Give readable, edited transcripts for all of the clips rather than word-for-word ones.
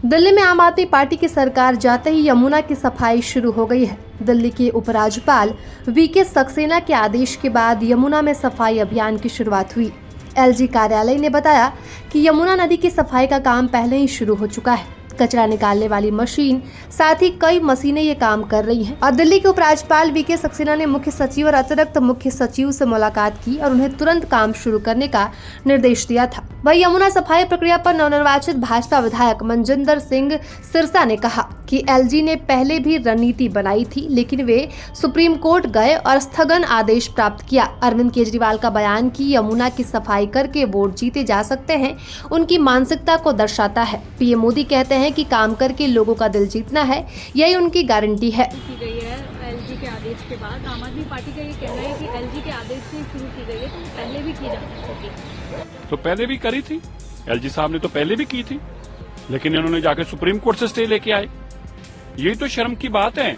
दिल्ली में आम आदमी पार्टी की सरकार जाते ही यमुना की सफाई शुरू हो गई है। दिल्ली के उपराज्यपाल वीके सक्सेना के आदेश के बाद यमुना में सफाई अभियान की शुरुआत हुई। एलजी कार्यालय ने बताया कि यमुना नदी की सफाई का काम पहले ही शुरू हो चुका है। कचरा निकालने वाली मशीन साथ ही कई मशीनें ये काम कर रही हैं। और दिल्ली के उपराज्यपाल वीके सक्सेना ने मुख्य सचिव और अतिरिक्त मुख्य सचिव से मुलाकात की और उन्हें तुरंत काम शुरू करने का निर्देश दिया था। वही यमुना सफाई प्रक्रिया पर नवनिर्वाचित भाजपा विधायक मनजिंदर सिंह सिरसा ने कहा कि एलजी ने पहले भी रणनीति बनाई थी, लेकिन वे सुप्रीम कोर्ट गए और स्थगन आदेश प्राप्त किया। अरविंद केजरीवाल का बयान कि यमुना की सफाई करके वोट जीते जा सकते हैं, उनकी मानसिकता को दर्शाता है। पीएम मोदी कहते हैं कि काम करके लोगों का दिल जीतना है, यही उनकी गारंटी है। की गई है एलजी के आदेश के बाद। आम आदमी पार्टी का ये कहना है कि एलजी के आदेश से शुरू की गई है, तो पहले भी की जा सकती थी। तो पहले भी करी थी, एलजी साहब ने तो पहले भी की थी, लेकिन इन्होंने जाके सुप्रीम कोर्ट से स्टे लेके आए। यही तो शर्म की बात है।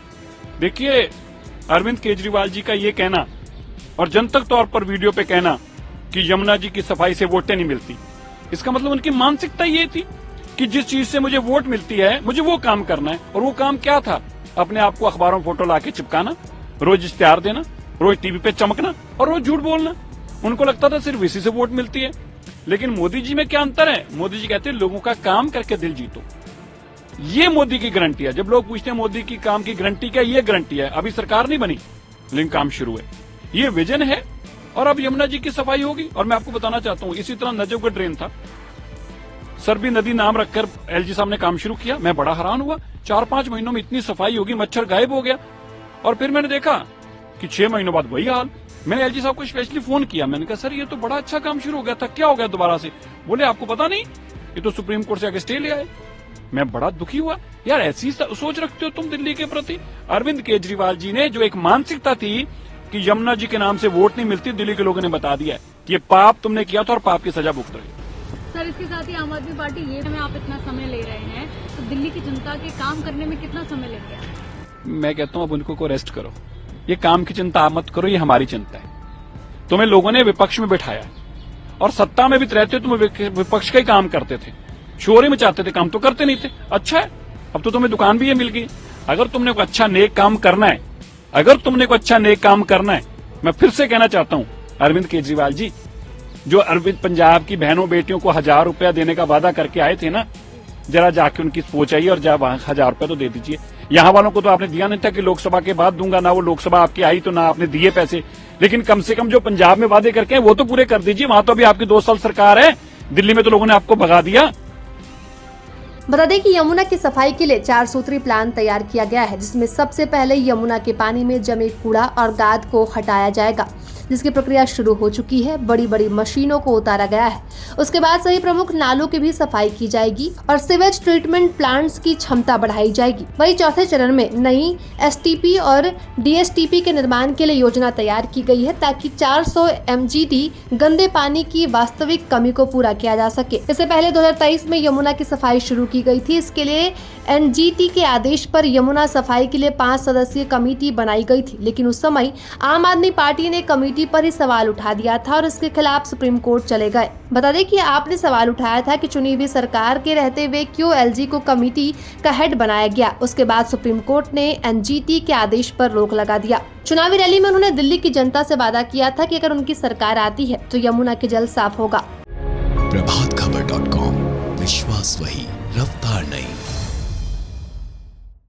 देखिए, अरविंद केजरीवाल जी का ये कहना और जनतक तौर पर वीडियो पे कहना कि यमुना जी की सफाई से वोटें नहीं मिलती, इसका मतलब उनकी मानसिकता ये थी कि जिस चीज से मुझे वोट मिलती है मुझे वो काम करना है। और वो काम क्या था? अपने आप को अखबारों में फोटो लाके चिपकाना, रोज इश्तेहार देना, रोज टीवी पे चमकना और रोज झूठ बोलना। उनको लगता था सिर्फ इसी से वोट मिलती है। लेकिन मोदी जी में क्या अंतर है? मोदी जी कहते हैं लोगों का काम करके दिल जीतो। ये मोदी की गारंटी है। जब लोग पूछते हैं मोदी की काम की गारंटी क्या, ये गारंटी है। अभी सरकार नहीं बनी लेकिन काम शुरू है, ये विजन है। और अब यमुना जी की सफाई होगी। और मैं आपको बताना चाहता हूँ, इसी तरह नजफगढ़ ड्रेन था, सरबी नदी नाम रखकर एलजी साहब ने काम शुरू किया। मैं बड़ा हैरान हुआ, 4-5 महीनों में इतनी सफाई होगी, मच्छर गायब हो गया। और फिर मैंने देखा कि 6 महीनों बाद वही हाल। मैंने एलजी साहब को स्पेशली फोन किया, मैंने कहा सर ये तो बड़ा अच्छा काम शुरू हो गया था, क्या हो गया दोबारा से? बोले आपको पता नहीं, ये तो सुप्रीम कोर्ट से आगे स्टे ले आए। मैं बड़ा दुखी हुआ। यार ऐसी सोच रखते हो तुम दिल्ली के प्रति? अरविंद केजरीवाल जी ने जो एक मानसिकता थी कि यमुना जी के नाम से वोट नहीं मिलती, दिल्ली के लोगों ने बता दिया कि ये पाप तुमने किया था और पाप की सजा भुगत रही। सर, इसके साथ ही आम आदमी पार्टी ये में आप इतना समय ले रहे हैं, तो दिल्ली की जनता के काम करने में कितना समय लग गया? मैं कहता हूँ अब उनको को रेस्ट करो। ये काम की चिंता आप मत करो, ये हमारी चिंता है। तुम्हें लोगों ने विपक्ष में बिठाया और सत्ता में भी रहते तुम विपक्ष का ही काम करते थे, शोर ही मचाते थे, काम तो करते नहीं थे। अच्छा है, अब तो तुम्हें दुकान भी ये मिल गई। अगर तुमने कोई अच्छा नेक काम करना है, मैं फिर से कहना चाहता हूँ अरविंद केजरीवाल जी, जो अरविंद पंजाब की बहनों बेटियों को 1000 रुपया देने का वादा करके आए थे ना, जरा जाके उनकी सोच आई और जब 1000 रुपया तो दे दीजिए। यहाँ वालों को तो आपने दिया नहीं था कि लोकसभा के बाद दूंगा, ना वो लोकसभा आपकी आई तो ना आपने दिए पैसे। लेकिन कम से कम जो पंजाब में वादे करके हैं वो तो पूरे कर दीजिए। वहां तो अभी आपकी 2 साल सरकार है, दिल्ली में तो लोगों ने आपको भगा दिया। बता दें कि यमुना की सफाई के लिए 4 सूत्री प्लान तैयार किया गया है, जिसमें सबसे पहले यमुना के पानी में जमे कूड़ा और गाद को हटाया जाएगा, जिसकी प्रक्रिया शुरू हो चुकी है। बड़ी बड़ी मशीनों को उतारा गया है। उसके बाद सभी प्रमुख नालों की भी सफाई की जाएगी और सीवेज ट्रीटमेंट प्लांट्स की क्षमता बढ़ाई जाएगी। वहीं चौथे चरण में नई एसटीपी और डीएसटीपी के निर्माण के लिए योजना तैयार की गई है, ताकि 400 MGD गंदे पानी की वास्तविक कमी को पूरा किया जा सके। इससे पहले 2023 में यमुना की सफाई शुरू की गई थी। इसके लिए एनजीटी के आदेश पर यमुना सफाई के लिए 5 सदस्यीय कमेटी बनाई गई थी, लेकिन उस समय आम आदमी पार्टी ने कमेटी पर ही सवाल उठा दिया था और इसके खिलाफ सुप्रीम कोर्ट चले गए। बता दें कि आपने सवाल उठाया था कि चुनी हुई सरकार के रहते हुए क्यों एलजी को कमेटी का हेड बनाया गया। उसके बाद सुप्रीम कोर्ट ने एनजीटी के आदेश पर रोक लगा दिया। चुनावी रैली में उन्होंने दिल्ली की जनता से वादा किया था कि अगर उनकी सरकार आती है तो यमुना के जल साफ होगा। प्रभातखबर.com, विश्वास वही, रफ्तार नहीं।